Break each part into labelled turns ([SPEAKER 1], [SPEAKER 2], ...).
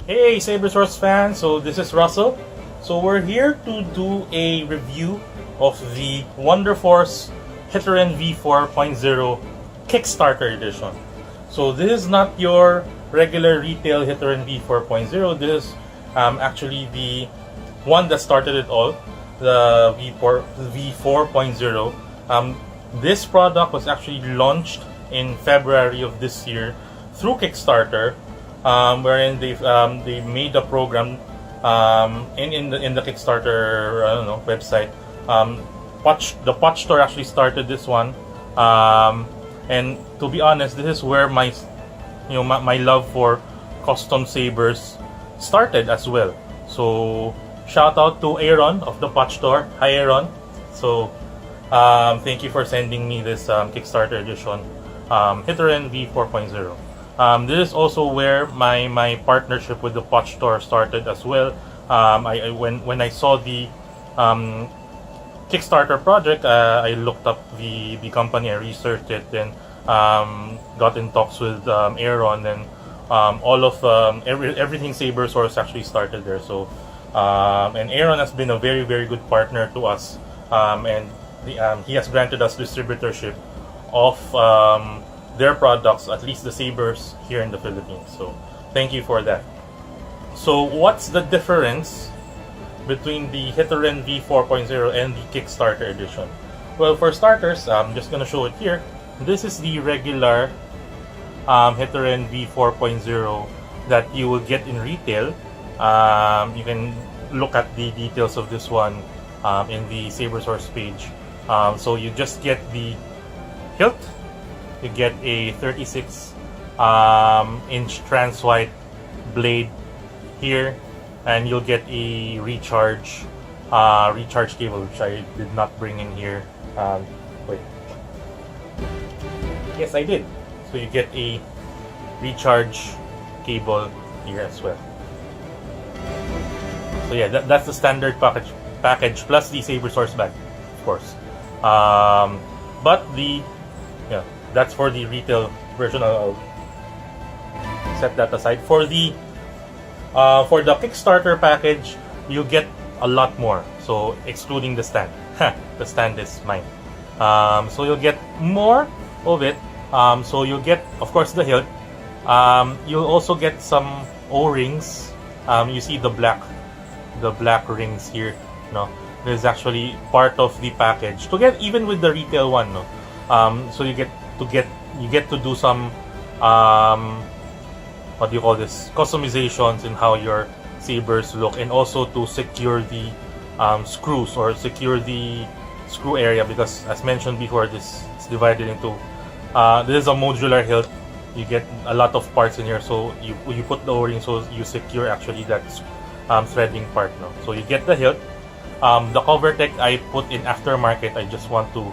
[SPEAKER 1] Hey Sabersource fans, so this is Russell. So we're here to do a review of the WonderForce Hitoren v4.0 Kickstarter edition. So this is not your regular retail Hitoren v4.0. This is actually the one that started it all, the v4.0. This product was actually launched in February of this year through Kickstarter, wherein they made a program in the Kickstarter website. The Potch Store actually started this one, and to be honest, this is where my love for custom sabers started as well. So shout out to Aaron of the Potch Store. Hi Aaron. So thank you for sending me this Kickstarter edition, Hitoren v4.0. This is also where my partnership with the Potch Store started as well. When I saw the Kickstarter project, I looked up the company, I researched it, and got in talks with Aaron, and all of everything Sabersource actually started there. So and Aaron has been a very good partner to us, and he has granted us distributorship of their products, at least the sabers here in the Philippines. So thank you for that. So what's the difference between the Hitoren v4.0 and the Kickstarter edition? Well, for starters, I'm just gonna show it here. This is the regular Hitoren v4.0 that you will get in retail. You can look at the details of this one in the Sabersource page. So you just get the hilt, you get a 36-inch trans white blade here, and you'll get a recharge cable, which I did not bring in here. Wait, yes I did. So you get a recharge cable here as well. So yeah, that's the standard package plus the Sabersource bag, of course. But that's for the retail version. I'll set that aside. For the Kickstarter package, you get a lot more. So excluding the stand, the stand is mine. So you'll get more of it. So you'll get, of course, the hilt. You'll also get some O-rings. You see the black rings here. No, this is actually part of the package. To get even with the retail one, no. So you get to do some what do you call this, customizations in how your sabers look, and also to secure the screws or secure the screw area, because as mentioned before, this is divided into this is a modular hilt. You get a lot of parts in here, so you put the O-ring, so you secure actually that threading part. No, so you get the hilt. The cover tech I put in aftermarket. I just want to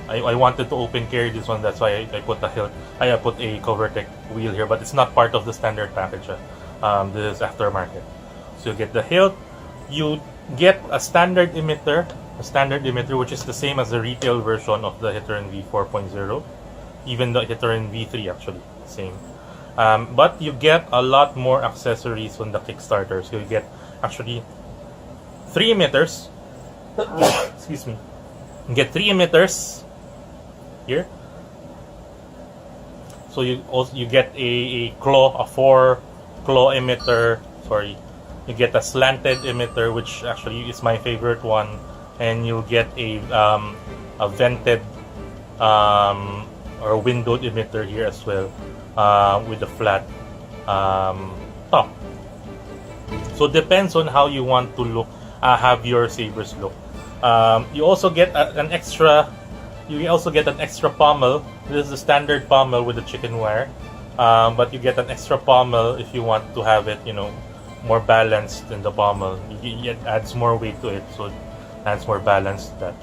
[SPEAKER 1] I wanted to open carry this one, that's why I put a hilt. I put a cover tech wheel here, but it's not part of the standard package. This is aftermarket. So you get the hilt, you get a standard emitter, which is the same as the retail version of the Hitoren v4.0, even the Hitoren v3 actually same. But you get a lot more accessories on the Kickstarter. So you get actually 3 emitters. Excuse me. You get 3 emitters here. So you get a 4-claw emitter. Sorry, you get a slanted emitter, which actually is my favorite one, and you'll get a vented or windowed emitter here as well, with a flat top. So it depends on how you want to look, have your sabers look. You also get an extra pommel. This is the standard pommel with the chicken wire, but you get an extra pommel if you want to have it, more balanced in the pommel. It adds more weight to it, so it adds more balance to that.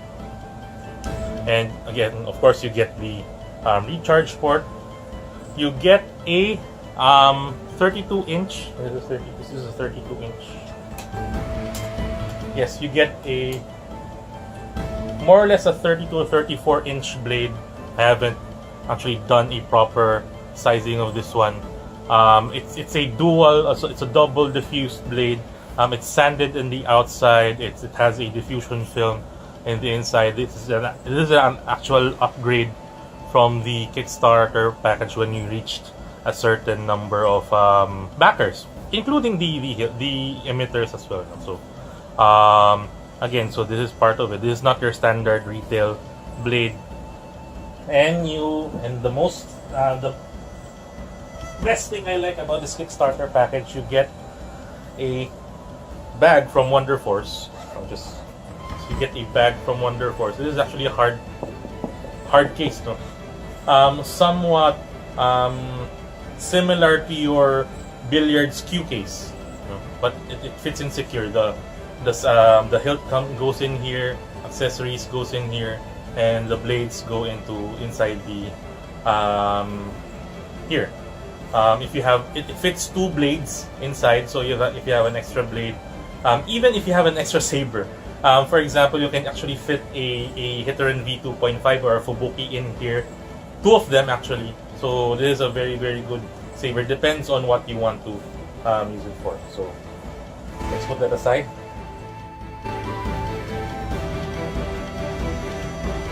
[SPEAKER 1] And again, of course, you get the recharge port. You get a 32-inch. This is a 32-inch. Yes, you get a more or less a 32 or 34-inch blade. I haven't actually done a proper sizing of this one. It's a dual, so it's a double diffused blade. It's sanded in the outside. It has a diffusion film in the inside. This is an actual upgrade from the Kickstarter package when you reached a certain number of backers, including the emitters as well. So again, so this is part of it. This is not your standard retail blade. And the best thing I like about this Kickstarter package, you get a bag from WonderForce. You get a bag from WonderForce. This is actually a hard case, no? Somewhat similar to your billiards cue case, no? But it fits in secure. The hilt goes in here, accessories goes in here, and the blades go inside the here. If you have it fits 2 blades inside, so if you have an extra blade, even if you have an extra saber, for example, you can actually fit a Hitoren v2.5 or a Fubuki in here, 2 of them actually. So this is a very, very good saber. Depends on what you want to use it for. So let's put that aside.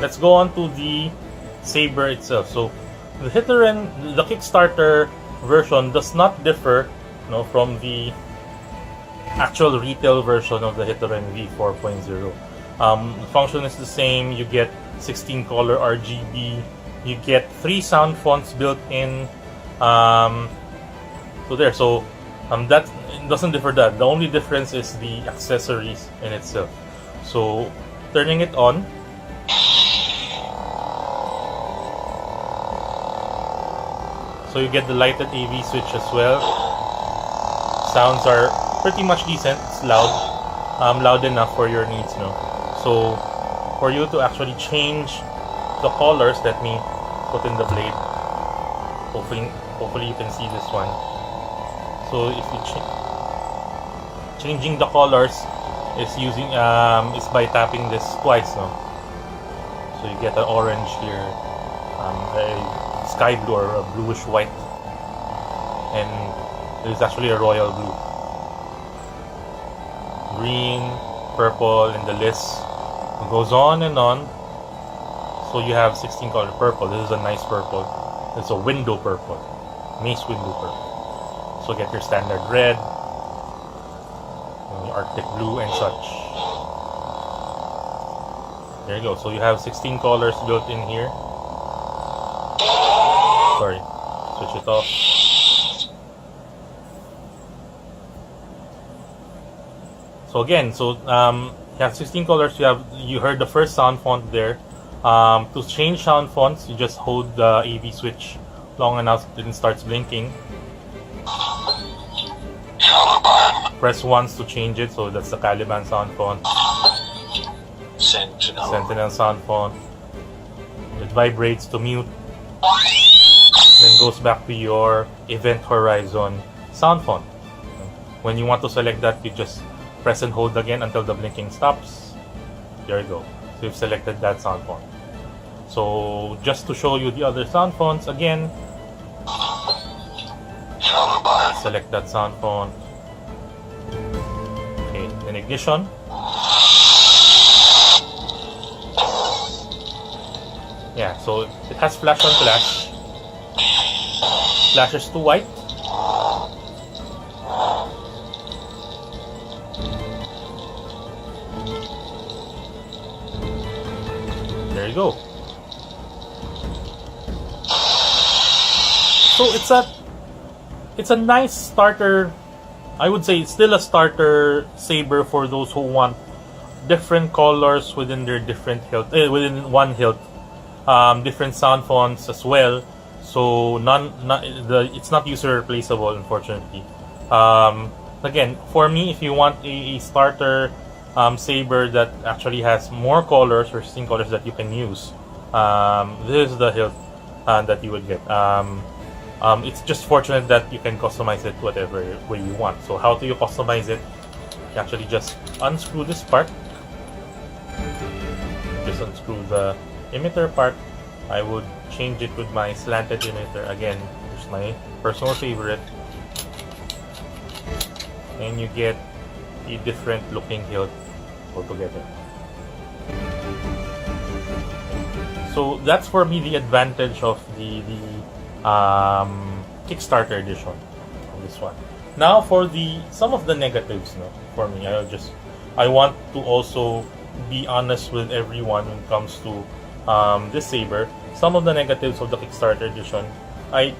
[SPEAKER 1] Let's go on to the saber itself. So the Kickstarter version does not differ, from the actual retail version of the Hitoren v4.0. The function is the same. You get 16 color RGB. You get 3 sound fonts built in. That doesn't differ. The only difference is the accessories in itself. So turning it on. So you get the lighted AV switch as well. Sounds are pretty much decent. It's loud enough for your needs, So for you to actually change the colors, let me put in the blade. Hopefully you can see this one. So if you changing the colors is by tapping this twice, So you get an orange here, a sky blue or a bluish white, and it is actually a royal blue. Green, purple, and the list goes on and on. So you have 16 color purple. This is a nice purple. It's a window purple, mace window purple. So get your standard red, Arctic blue, and such. There you go. So you have 16 colors built in here. Sorry, switch it off. So again, you have 16 colors. You heard the first sound font there. To change sound fonts, you just hold the AV switch long enough till it starts blinking. Press once to change it, so that's the Caliban sound font. Sentinel sound font. It vibrates to mute. Then goes back to your Event Horizon sound font. When you want to select that, you just press and hold again until the blinking stops. There you go. So you've selected that sound font. So just to show you the other sound fonts again, select that sound font. Okay, then ignition. Yeah, so it has flash on flash. Flashes to white. There you go. So it's a nice starter. I would say it's still a starter saber for those who want different colors within their different hilt, within one hilt. Different sound fonts as well. So it's not user replaceable, unfortunately. Again, for me, if you want a starter saber that actually has more colors or 16 colors that you can use, this is the hilt that you would get. It's just fortunate that you can customize it whatever way you want. So how do you customize it? You actually just unscrew this part. Just unscrew the emitter part. I would change it with my slanted emitter. Again, Here's my personal favorite. And you get a different looking hilt altogether. So that's for me the advantage of the Kickstarter edition of this one. Now for some of the negatives, no, for me, I want to also be honest with everyone when it comes to this saber. Some of the negatives of the Kickstarter edition, I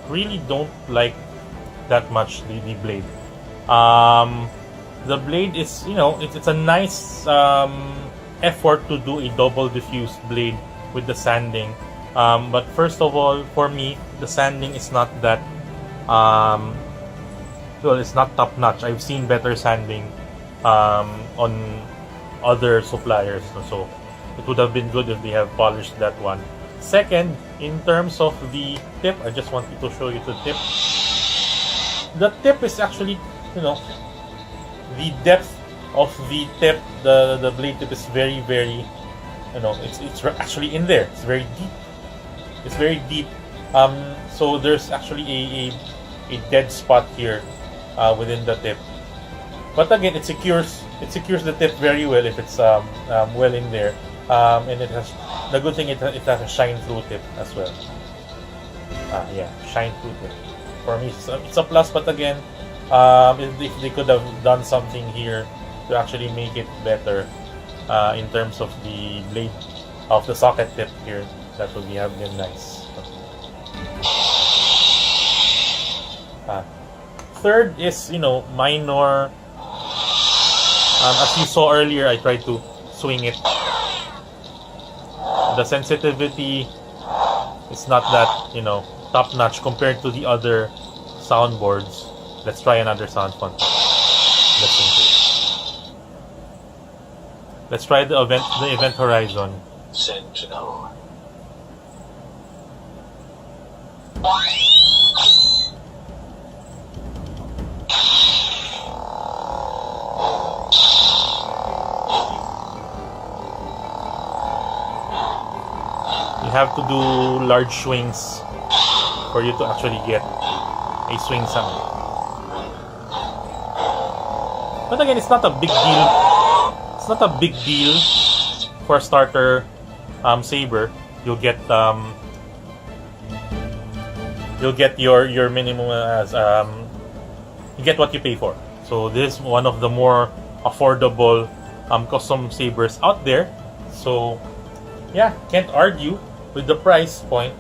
[SPEAKER 1] really don't like that much the blade. The blade is, it's a nice effort to do a double diffused blade with the sanding. But first of all, for me, the sanding is not that, well, it's not top notch. I've seen better sanding on other suppliers, so it would have been good if they have polished that one. Second, in terms of the tip, I just wanted to show you the tip. The tip is actually, the depth of the tip, the blade tip is very, very, it's actually in there. It's very deep. It's very deep. So there's actually a dead spot here within the tip. But again, it secures the tip very well if it's well in there. And it has the good thing, it has a shine through tip as well. Yeah, shine through tip. For me, it's a plus. But again, if they could have done something here to actually make it better in terms of the blade of the socket tip here, that would have been nice. Third is, minor. As you saw earlier, I tried to swing it. The sensitivity is not that, top notch compared to the other soundboards. Let's try another sound font. Listen to it. Let's try the event horizon.
[SPEAKER 2] Sentinel.
[SPEAKER 1] You have to do large swings for you to actually get a swing sound. But again, it's not a big deal. It's not a big deal for a starter saber. You'll get your minimum as you get what you pay for. So this is one of the more affordable custom sabers out there. So yeah, can't argue with the price point.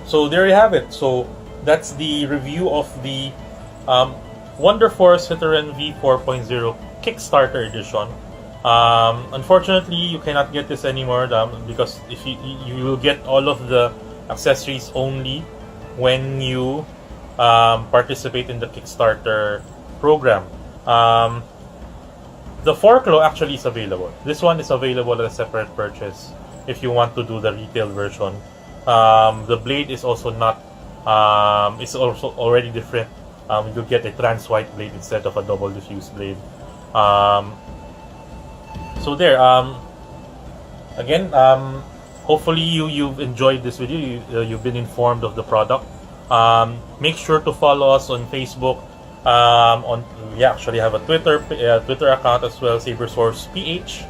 [SPEAKER 1] So there you have it. So that's the review of the WonderForce Hitoren v4.0 Kickstarter edition. Unfortunately, you cannot get this anymore because if you will get all of the accessories only when you participate in the Kickstarter program. The Forklo actually is available. This one is available as a separate purchase if you want to do the retail version. The blade is also not. It's also already different. You'll get a trans white blade instead of a double diffuse blade. So there. Again, hopefully you've enjoyed this video. You've been informed of the product. Make sure to follow us on Facebook. We actually have a Twitter account as well, SaberSource PH.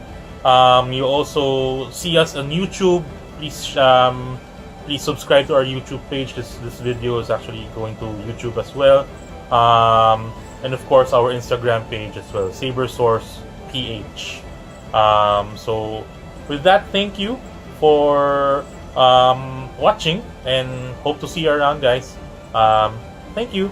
[SPEAKER 1] You also see us on YouTube. Please subscribe to our YouTube page. This video is actually going to YouTube as well. And of course our Instagram page as well, SaberSource PH. So with that, thank you for watching and hope to see you around, guys. Thank you.